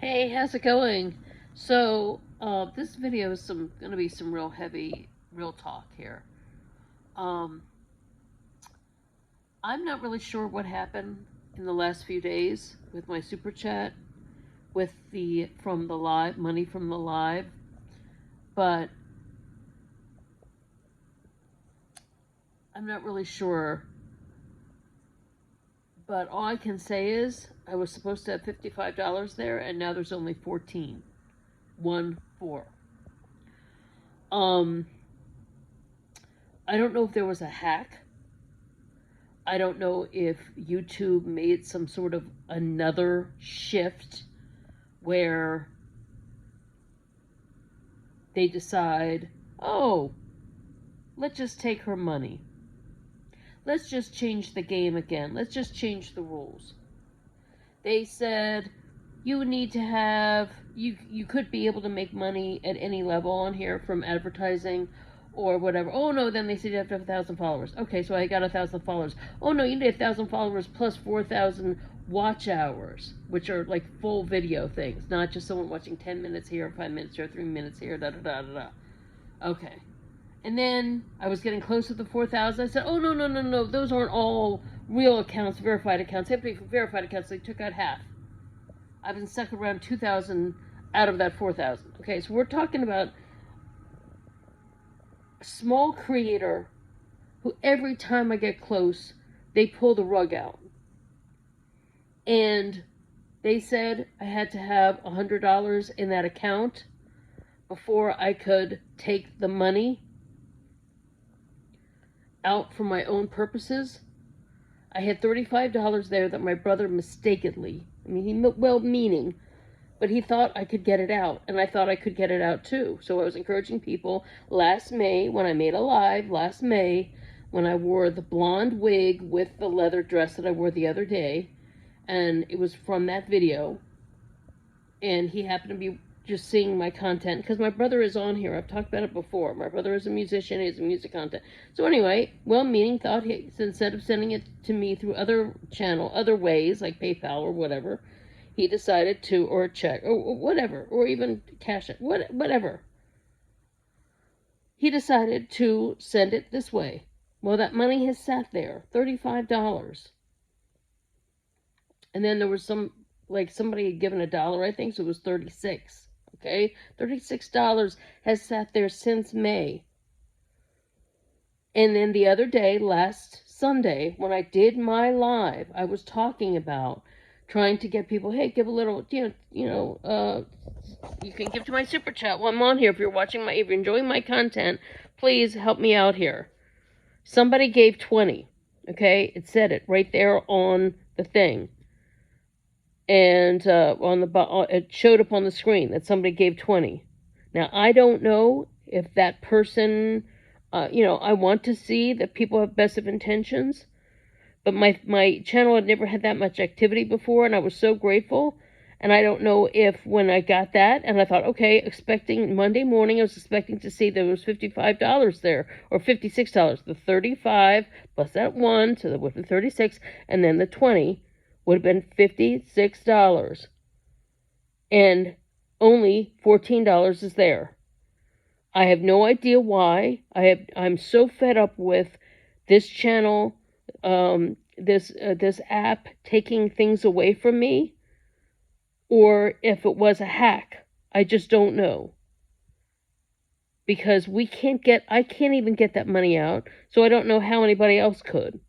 Hey, how's it going? So, this video is gonna be some real talk here. Um, I'm not really sure what happened in the last few days with my super chat, with the from the live money from the live, but I'm not really sure. But all I can say is I was supposed to have $55 there, and now there's only 14. 1-4. Um, I don't know if there was a hack. I don't know if YouTube made some sort of another shift where they decide, oh, let's just take her money. Let's just change the game again. Let's just change the rules. They said you need to have, you could be able to make money at any level on here from advertising or whatever. Oh no, then they said you have to have 1,000 followers. Okay, so I got 1,000 followers. Oh no, you need 1,000 followers plus 4,000 watch hours, which are like full video things, not just someone watching 10 minutes here, 5 minutes here, 3 minutes here, da da da da da. Okay. And then I was getting close to the 4,000. I said, oh no, no, no, no, those aren't all real accounts, verified accounts. They have to be verified accounts. They took out half. I've been stuck around 2,000 out of that 4,000. Okay, so we're talking about a small creator who every time I get close, they pull the rug out. And they said I had to have $100 in that account before I could take the money out for my own purposes. I had $35 there that my brother mistakenly, he well-meaning, but he thought I could get it out, and I thought I could get it out too. So I was encouraging people last May, when I made a live, last May, when I wore the blonde wig with the leather dress that I wore the other day, and it was from that video, and he happened to be just seeing my content, because my brother is on here. I've talked about it before. My brother is a musician. He has music content. So anyway, well-meaning, thought he, instead of sending it to me through other ways, like PayPal or whatever, he decided to, or a check, or whatever, or even cash it, whatever. He decided to send it this way. Well, that money has sat there, $35. And then there was somebody had given $1, I think, so it was 36. Okay, $36 has sat there since May. And then the other day, last Sunday, when I did my live, I was talking about trying to get people, hey, give a little, you can give to my super chat while I'm on here. If you're enjoying my content, please help me out here. Somebody gave 20. Okay, it said it right there on the thing. And it showed up on the screen that somebody gave 20. Now, I don't know if that person, I want to see that people have best of intentions, but my channel had never had that much activity before, and I was so grateful. And I don't know if when I got that, and I thought, okay, expecting Monday morning, I was expecting to see there was $55 there, or $56. The 35 plus that 1, so that would be 36, and then the 20 would have been $56. And only $14 is there. I have no idea why. I'm so fed up with this channel, this app taking things away from me, or if it was a hack. I just don't know. Because I can't even get that money out, so I don't know how anybody else could,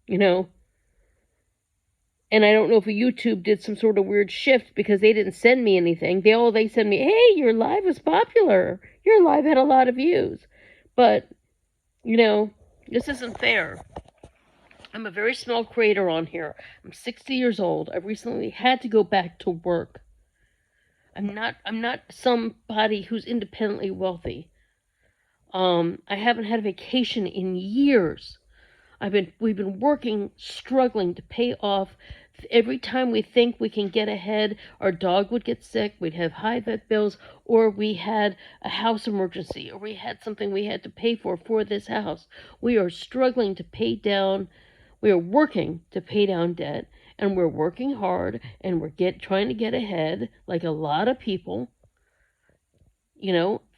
And I don't know if YouTube did some sort of weird shift, because they didn't send me anything. They sent me, hey, your live was popular. Your live had a lot of views. But, this isn't fair. I'm a very small creator on here. I'm 60 years old. I recently had to go back to work. I'm not somebody who's independently wealthy. I haven't had a vacation in years. We've been working, struggling to pay off. Every time we think we can get ahead, our dog would get sick, we'd have high vet bills, or we had a house emergency, or we had something we had to pay for this house. We are struggling to pay down, we are working to pay down debt, and we're working hard, and we're trying to get ahead like a lot of people.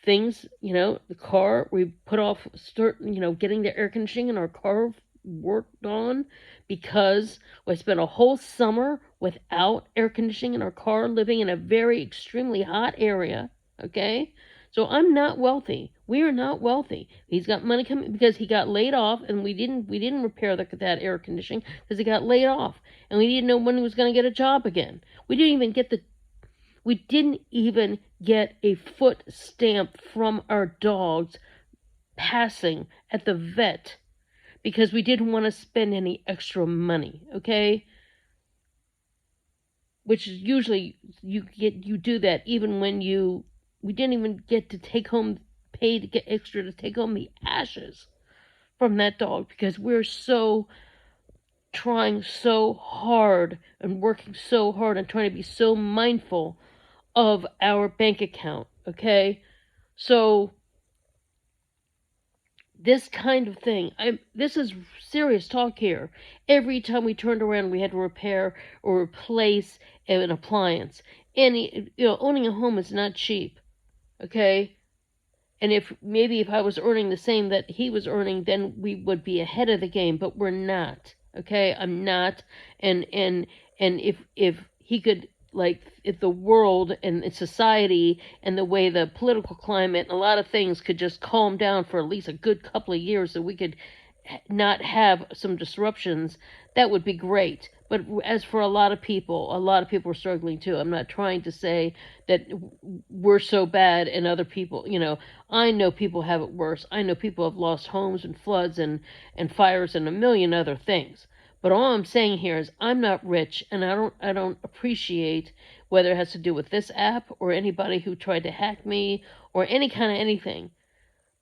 Things, the car, we put off getting the air conditioning in our car worked on because we spent a whole summer without air conditioning in our car, living in a very extremely hot area. Okay, so I'm not wealthy. We are not wealthy. He's got money coming because he got laid off, and we didn't repair that air conditioning because he got laid off, and we didn't know when he was going to get a job again. We didn't even get a foot stamp from our dogs passing at the vet because we didn't want to spend any extra money, okay? Which is usually you do that even when we didn't even get to pay to get extra to take home the ashes from that dog because we're trying so hard and working so hard and trying to be so mindful of our bank account, okay? So this kind of thing, this is serious talk here. Every time we turned around, we had to repair or replace an appliance. And owning a home is not cheap, okay? And if I was earning the same that he was earning, then we would be ahead of the game, but we're not, okay? I'm not. And if he could, like, if the world and society and the way the political climate and a lot of things could just calm down for at least a good couple of years so we could not have some disruptions, that would be great. But as for a lot of people are struggling too. I'm not trying to say that we're so bad and other people, I know people have it worse. I know people have lost homes and floods and fires and a million other things. But all I'm saying here is I'm not rich, and I don't appreciate whether it has to do with this app or anybody who tried to hack me or any kind of anything.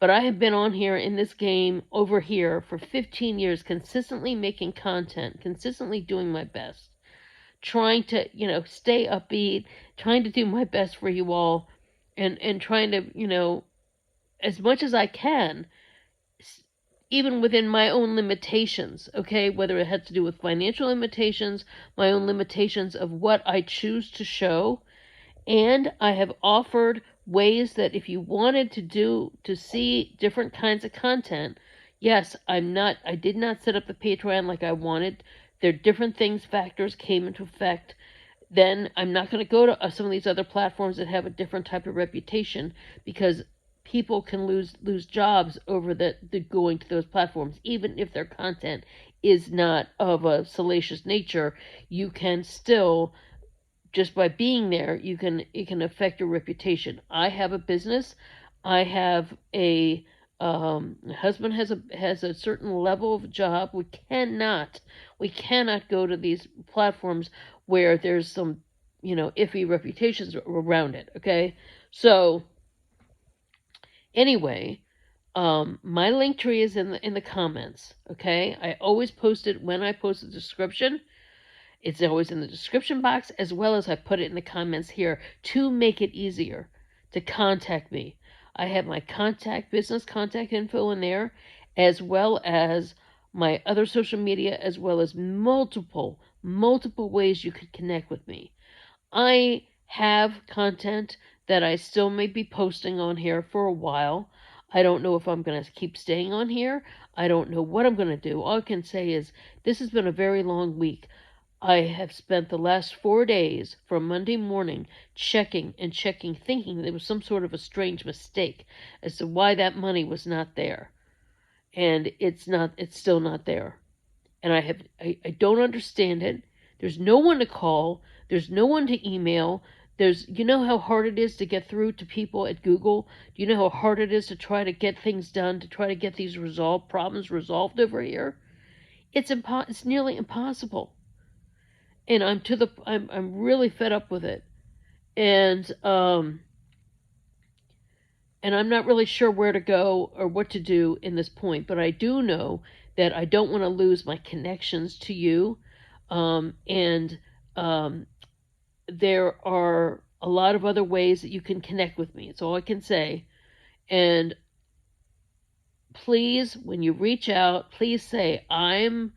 But I have been on here in this game over here for 15 years, consistently making content, consistently doing my best, trying to, stay upbeat, trying to do my best for you all, and trying to, as much as I can, even within my own limitations, okay, whether it had to do with financial limitations, my own limitations of what I choose to show. And I have offered ways that if you wanted to see different kinds of content, yes, I did not set up the Patreon like I wanted. There are different factors came into effect. Then I'm not going to go to some of these other platforms that have a different type of reputation because people can lose jobs over the going to those platforms. Even if their content is not of a salacious nature, you can still, just by being there, it can affect your reputation. I have a business. I have a husband has a certain level of job. We cannot go to these platforms where there's some iffy reputations around it. Okay, so anyway, my link tree is in the comments. Okay, I always post it when I post the description. It's always in the description box, as well as I put it in the comments here to make it easier to contact me. I have my business contact info in there, as well as my other social media, as well as multiple ways you could connect with me. I have content that I still may be posting on here for a while. I don't know if I'm going to keep staying on here. I don't know what I'm going to do. All I can say is this has been a very long week. I have spent the last 4 days from Monday morning checking, thinking there was some sort of a strange mistake as to why that money was not there. And it's still not there. And I don't understand it. There's no one to call. There's no one to email. You know how hard it is to get through to people at Google? Do you know how hard it is to try to get things done, to try to get these problems resolved over here? It's nearly impossible. And I'm really fed up with it. And I'm not really sure where to go or what to do in this point, but I do know that I don't want to lose my connections to you. And there are a lot of other ways that you can connect with me. It's all I can say. And please, when you reach out, please say, I'm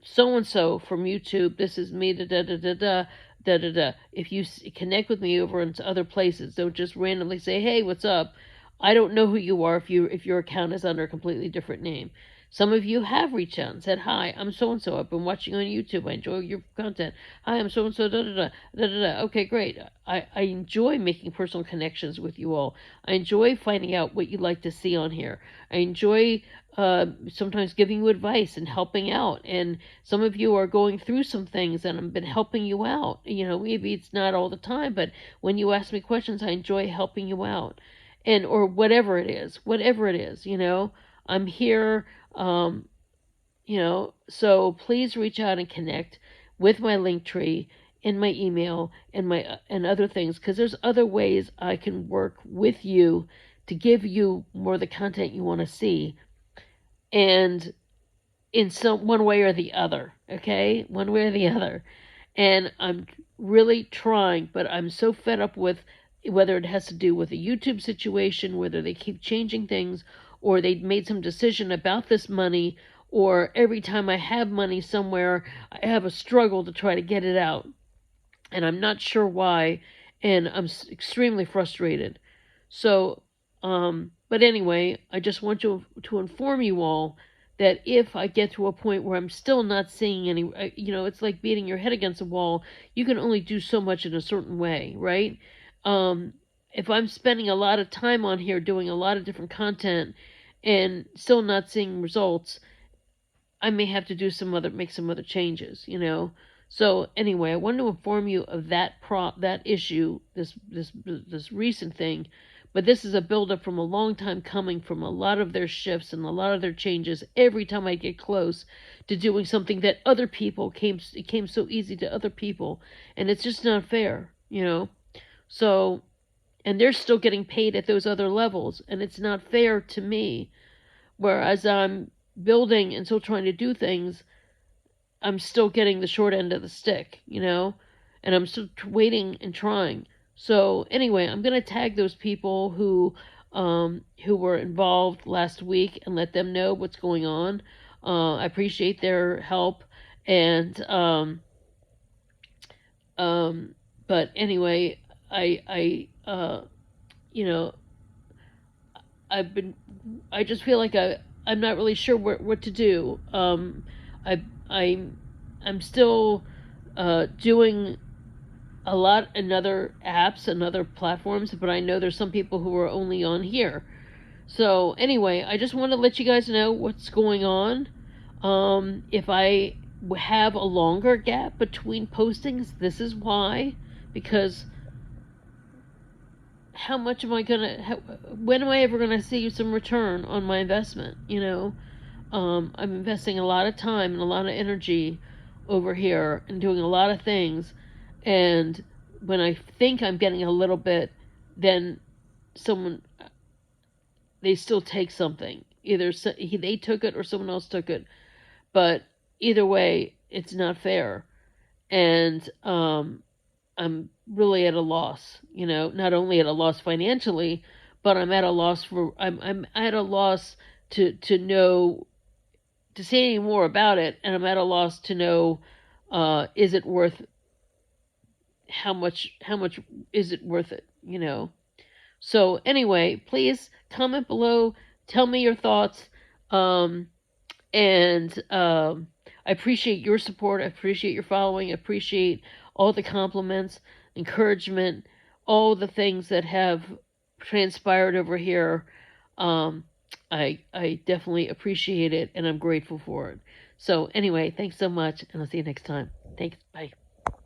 so and so from YouTube. This is me. Da da da da da da da da. If you connect with me over into other places, don't just randomly say, "Hey, what's up?" I don't know who you are if your account is under a completely different name. Some of you have reached out and said, "Hi, I'm so and so. I've been watching on YouTube. I enjoy your content. Hi, I'm so and so. Da da da da da da." Okay, great. I enjoy making personal connections with you all. I enjoy finding out what you like to see on here. I enjoy sometimes giving you advice and helping out. And some of you are going through some things and I've been helping you out. You know, maybe it's not all the time, but when you ask me questions, I enjoy helping you out. And, or whatever it is, you know, I'm here, um, you know, so please reach out and connect with my link tree in my email and and other things, because there's other ways I can work with you to give you more of the content you want to see, and in some one way or the other, okay? One way or the other. And I'm really trying, but I'm so fed up with whether it has to do with a YouTube situation, whether they keep changing things, or they made some decision about this money, or every time I have money somewhere, I have a struggle to try to get it out. And I'm not sure why, and I'm extremely frustrated. So, but anyway, I just want to inform you all that if I get to a point where I'm still not seeing any, you know, it's like beating your head against a wall. You can only do so much in a certain way, right? Um, if I'm spending a lot of time on here doing a lot of different content and still not seeing results, I may have to do make some other changes, you know. So anyway, I wanted to inform you of that issue, this recent thing, but this is a buildup from a long time coming, from a lot of their shifts and a lot of their changes. Every time I get close to doing something that other people it came so easy to other people, and it's just not fair, you know. So, and they're still getting paid at those other levels, and it's not fair to me. Whereas I'm building and still trying to do things, I'm still getting the short end of the stick, you know, and I'm still waiting and trying. So anyway, I'm gonna tag those people who were involved last week and let them know what's going on. I appreciate their help, and but anyway, you know, I've been, I just feel like I'm not really sure what to do. I, I'm still doing a lot in other apps and other platforms, but I know there's some people who are only on here. So anyway, I just want to let you guys know what's going on. If I have a longer gap between postings, this is why, because how much am I gonna, when am I ever gonna see some return on my investment, you know? I'm investing a lot of time and a lot of energy over here and doing a lot of things, and when I think I'm getting a little bit, then someone, they still take something. Either they took it or someone else took it, but either way, it's not fair. And I'm really at a loss, you know, not only at a loss financially, but I'm at a loss I'm at a loss to know, to say any more about it, and I'm at a loss to know, is it worth, how much is it worth it, you know? So anyway, please comment below, tell me your thoughts, and I appreciate your support. I appreciate your following. I appreciate all the compliments, encouragement, all the things that have transpired over here. Um, I definitely appreciate it, and I'm grateful for it. So anyway, thanks so much, and I'll see you next time. Thanks. Bye.